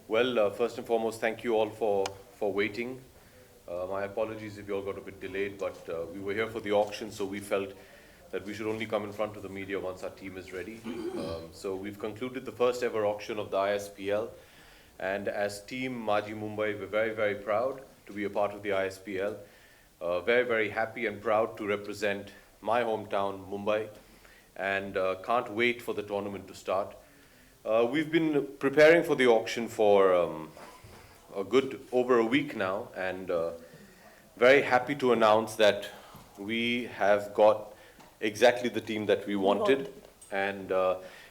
Well, first and foremost, thank you all for waiting. My apologies if you all got a bit delayed, but we were here for the auction, so we felt that we should only come in front of the media once our team is ready. So we've concluded the first ever auction of the ISPL, and as Team Majhi Mumbai, we're very, very proud to be a part of the ISPL. Very, very happy and proud to represent my hometown, Mumbai, and can't wait for the tournament to start. We've been preparing for the auction for a good over a week now, and very happy to announce that we have got exactly the team that we wanted, and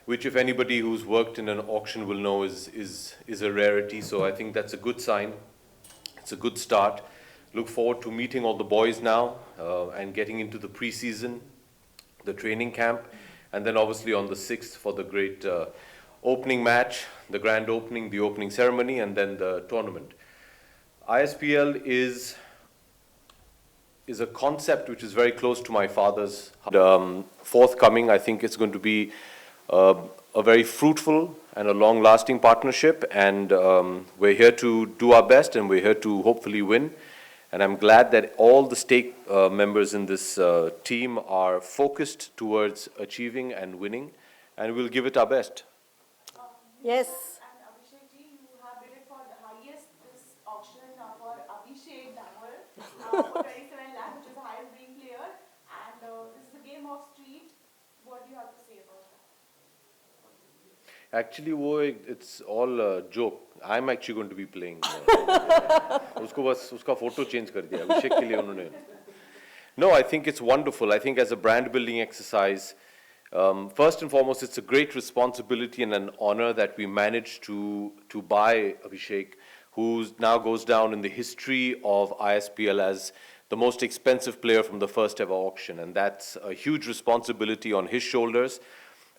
which, if anybody who's worked in an auction will know, is a rarity. So I think that's a good sign. It's a good start. Look forward to meeting all the boys now and getting into the preseason, the training camp, and then obviously on the 6th for the great opening match, the grand opening, the opening ceremony, and then the tournament. ISPL is a concept which is very close to my father's. Forthcoming, I think it's going to be a very fruitful and a long-lasting partnership, and we're here to do our best, and we're here to hopefully win. And I'm glad that all the stake members in this team are focused towards achieving and winning, and we'll give it our best. Yes. And Abhishek ji, you have bid for the highest this auction for Abhishek Damar for 27 lakh, which is the highest being player. And this is a game of street. What do you have to say about that? Actually, it's all a joke. I'm actually going to be playing. उसको बस उसका photo change कर दिया अभिषेक के लिए उन्होंने. No, I think it's wonderful. I think as a brand building exercise, first and foremost, it's a great responsibility and an honor that we managed to buy Abhishek, who now goes down in the history of ISPL as the most expensive player from the first ever auction. And that's a huge responsibility on his shoulders.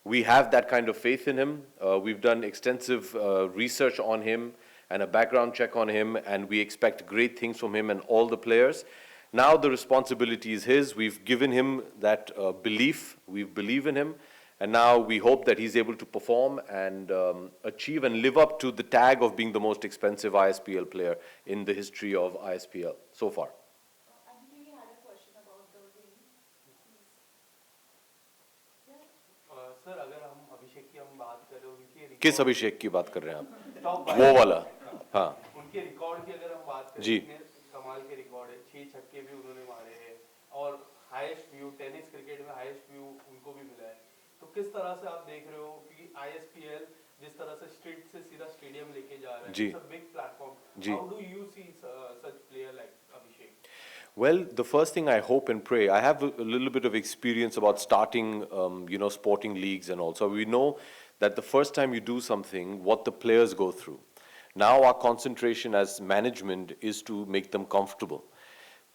We have that kind of faith in him. We've done extensive research on him and a background check on him, and we expect great things from him and all the players. Now the responsibility is his. We've given him that belief. We believe in him. And now we hope that he's able to perform and achieve and live up to the tag of being the most expensive ISPL player in the history of ISPL so far. I really had a question about the game. Sir अगर हम अभिषेक की हम बात करें उनके किस अभिषेक की बात कर रहे हैं आप? टॉप वो वाला. हाँ. उनके रिकॉर्ड की अगर हम बात करें जी. कमाल के रिकॉर्ड है 6 छक्के भी उन्होंने मारे हैं और हाईएस्ट व्यू टेनिस क्रिकेट में हाईएस्ट व्यू उनको भी मिला है तो किस तरह से आप देख रहे हो कि आईएसपीएल जिस तरह से स्ट्रीट से सीधा स्टेडियम लेके जा रहा है it's a big platform how do you see such player like Abhishek Well, the first thing I hope and pray, I have a little bit of experience about starting, sporting leagues and all. So we know that the first time you do something, what the players go through. Now our concentration as management is to make them comfortable.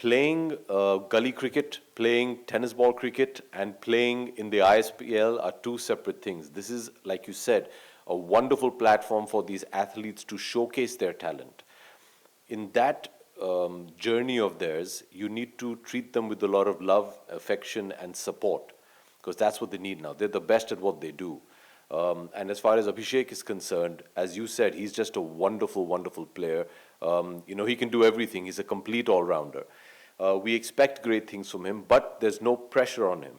Playing gully cricket, playing tennis ball cricket, and playing in the ISPL are two separate things. This is, like you said, a wonderful platform for these athletes to showcase their talent. In that journey of theirs, you need to treat them with a lot of love, affection, and support, because that's what they need now. They're the best at what they do. And as far as Abhishek is concerned, as you said, he's just a wonderful, wonderful player. He can do everything. He's a complete all-rounder. We expect great things from him, but there's no pressure on him.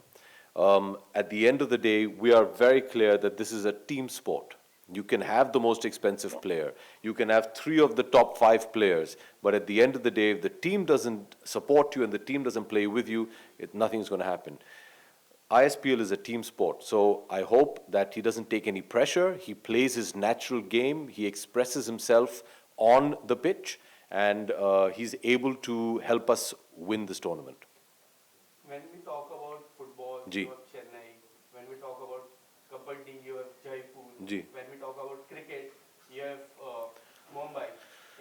At the end of the day, we are very clear that this is a team sport. You can have the most expensive player. You can have 3 of the top 5 players. But at the end of the day, if the team doesn't support you and the team doesn't play with you, nothing's going to happen. ISPL is a team sport. So I hope that he doesn't take any pressure. He plays his natural game. He expresses himself on the pitch. And he's able to help us win this tournament. when we talk about football जी. you have Chennai when we talk about kabaddi you have Jaipur जी. when we talk about cricket you have Mumbai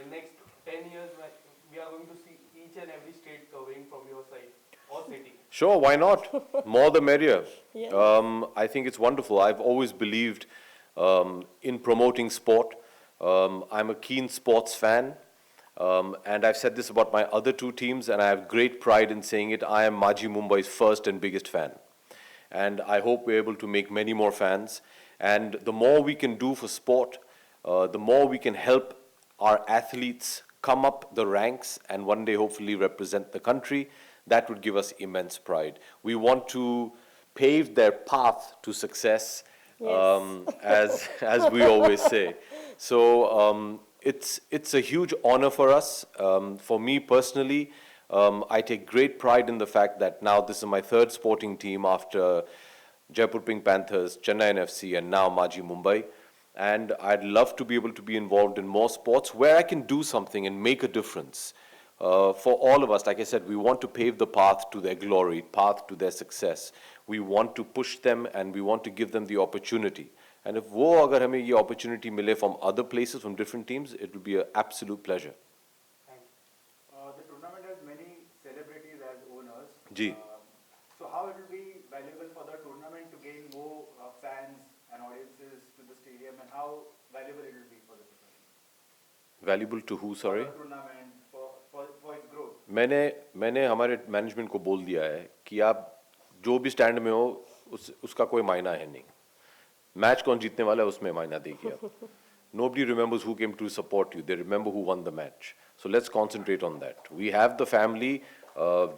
in next 10 years we are going to see each and every state covering from your side or city. Sure, why not? More the merrier. Yes. I think it's wonderful. I've always believed in promoting sport. I'm a keen sports fan. And I've said this about my other 2 teams, and I have great pride in saying it. I am Majhi Mumbai's first and biggest fan. And I hope we're able to make many more fans. And the more we can do for sport, the more we can help our athletes come up the ranks and one day hopefully represent the country, that would give us immense pride. We want to pave their path to success, as we always say. So it's a huge honor for us. For me personally, I take great pride in the fact that now this is my third sporting team after Jaipur Pink Panthers, Chennai NFC, and now Majhi Mumbai. And I'd love to be able to be involved in more sports where I can do something and make a difference. For all of us, like I said, we want to pave the path to their glory, path to their success. We want to push them and we want to give them the opportunity. And if wo agar hame ye opportunity mile from other places, from different teams, it will be an absolute pleasure. Thank you. The tournament has many celebrities as owners. Ji. So how it will be valuable for the tournament to gain more fans and audiences to the stadium, and how valuable it will be for the tournament? Valuable to who, sorry? For the tournament, for its growth. मैंने हमारे management को बोल दिया है कि आप जो भी स्टैंड में हो उसका कोई मायना है नहीं. मैच कौन जीतने वाला है उसमें मायना देखिए आप. Nobody remembers who came to support you. They remember who won the match. So let's concentrate on that. We have the family.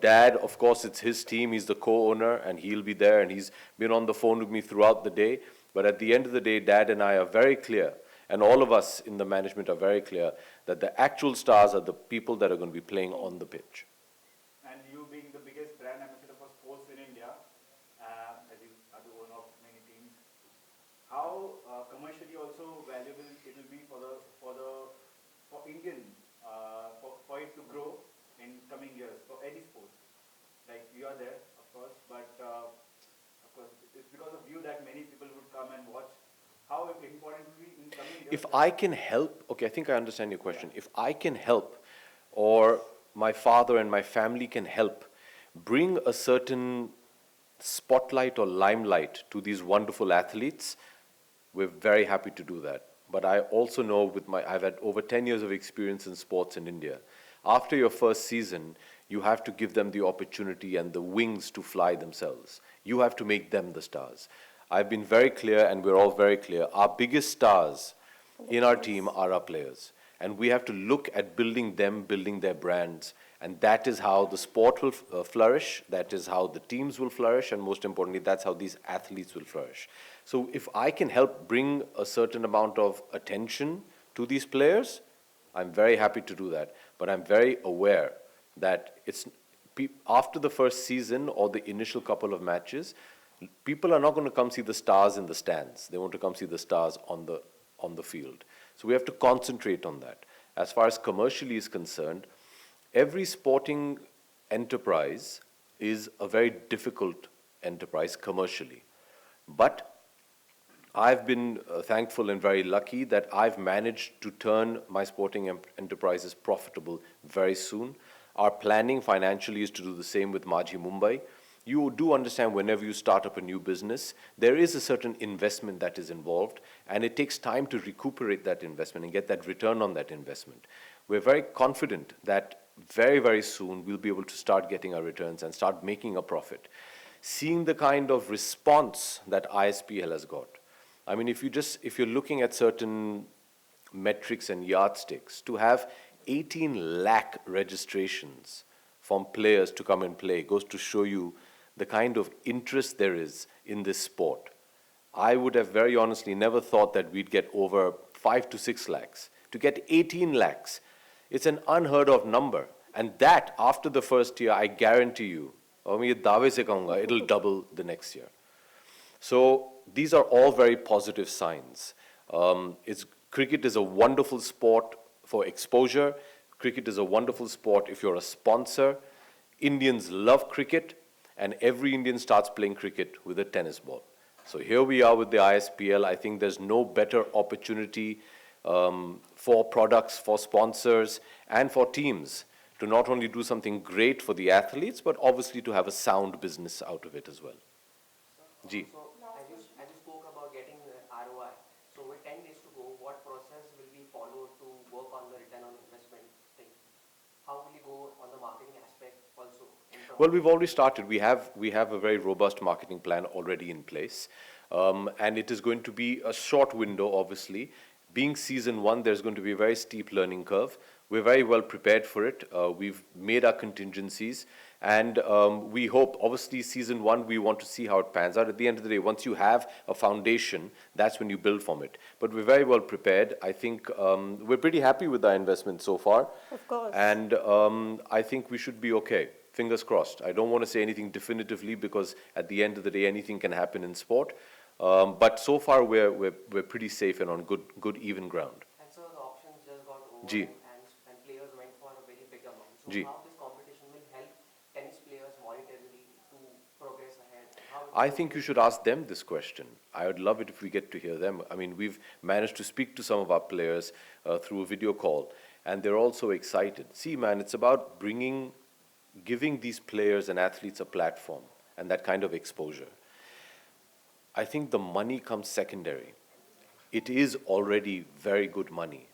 Dad, of course, it's his team. He's the co-owner, and he'll be there. And he's been on the phone with me throughout the day. But at the end of the day, Dad and I are very clear, and all of us in the management are very clear, that the actual stars are the people that are going to be playing on the pitch. And you being the biggest brand ambassador for sports in India, as you are the owner of many teams, how commercially also valuable it will be for Indian for it to grow in coming years for any sport. Like you are there, of course, but of course it's because of you that many people would come and watch. How important will be in coming years? If I can help, okay, I think I understand your question. If I can help, or my father and my family can help bring a certain spotlight or limelight to these wonderful athletes, we're very happy to do that. But I also know I've had over 10 years of experience in sports in India. After your first season, you have to give them the opportunity and the wings to fly themselves. You have to make them the stars. I've been very clear, and we're all very clear. Our biggest stars in our team are our players. And we have to look at building them, building their brands. And that is how the sport will flourish. That is how the teams will flourish. And most importantly, that's how these athletes will flourish. So if I can help bring a certain amount of attention to these players, I'm very happy to do that. But I'm very aware that after the first season or the initial couple of matches, people are not going to come see the stars in the stands. They want to come see the stars on the field. So we have to concentrate on that. As far as commercially is concerned, every sporting enterprise is a very difficult enterprise commercially. But I've been thankful and very lucky that I've managed to turn my sporting enterprises profitable very soon. Our planning financially is to do the same with Majhi Mumbai. You do understand whenever you start up a new business, there is a certain investment that is involved, and it takes time to recuperate that investment and get that return on that investment. We're very confident that very, very soon we'll be able to start getting our returns and start making a profit. Seeing the kind of response that ISPL has got. I mean, if you're looking at certain metrics and yardsticks, to have 18 lakh registrations from players to come and play goes to show you the kind of interest there is in this sport. I would have very honestly never thought that we'd get over 5 to 6 lakhs. To get 18 lakhs, it's an unheard of number. And that, after the first year, I guarantee you, it'll double the next year. So these are all very positive signs. Cricket is a wonderful sport for exposure. Cricket is a wonderful sport if you're a sponsor. Indians love cricket, and every Indian starts playing cricket with a tennis ball. So here we are with the ISPL. I think there's no better opportunity for products, for sponsors, and for teams to not only do something great for the athletes, but obviously to have a sound business out of it as well. Ji. So, as you spoke about getting ROI, so with 10 days to go, what process will be followed to work on the return on investment thing? How will you go on the marketing aspect also? Well, we've already started. We have a very robust marketing plan already in place. And it is going to be a short window, obviously. being season one, there's going to be a very steep learning curve. We're very well prepared for it. We've made our contingencies, and we hope, obviously, season one, we want to see how it pans out. At the end of the day, once you have a foundation, that's when you build from it. But we're very well prepared. I think we're pretty happy with our investment so far. Of course. And I think we should be okay. Fingers crossed. I don't want to say anything definitively because at the end of the day, anything can happen in sport. But so far, we're pretty safe and on good even ground. And so the auctions just got over Ji. and players went for a very big amount. So Ji. how this competition will help tennis players monetarily to progress ahead? How it I will- think you should ask them this question. I would love it if we get to hear them. I mean, we've managed to speak to some of our players through a video call, and they're also excited. See, man, it's about giving these players and athletes a platform and that kind of exposure. I think the money comes secondary. It is already very good money.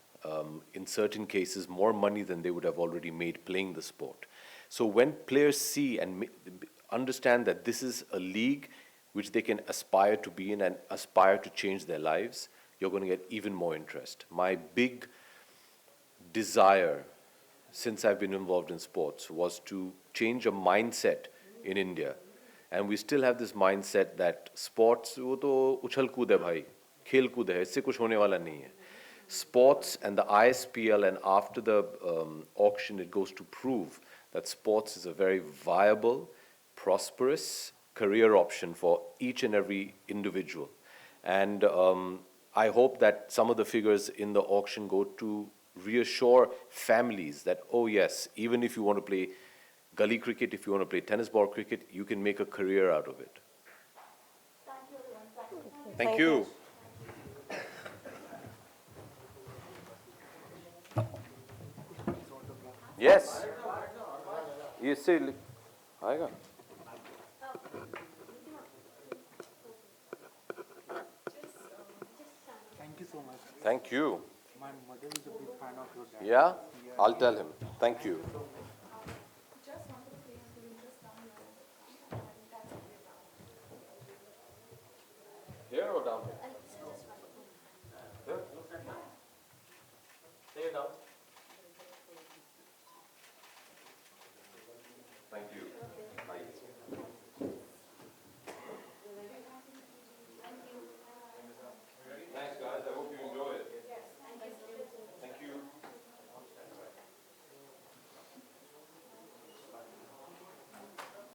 In certain cases, more money than they would have already made playing the sport. So when players see and understand that this is a league which they can aspire to be in and aspire to change their lives, you're going to get even more interest. My big desire since I've been involved in sports was to change a mindset in India. And we still have this mindset that sports, वो तो उछल कूद है भाई, खेल कूद है, इससे कुछ होने वाला नहीं है. Sports and the ISPL, and after the auction, it goes to prove that sports is a very viable, prosperous career option for each and every individual. And I hope that some of the figures in the auction go to reassure families that, oh yes, even if you want to play gully cricket, if you want to play tennis ball cricket, you can make a career out of it. Thank you, everyone. Thank you. Yes. ये से आएगा. Thank you so much. Thank you. My mother is a big fan of your dad. Yeah, I'll tell him. Thank you. Just wanted to play until you just come here. And that's it. Here or down here? Take it down.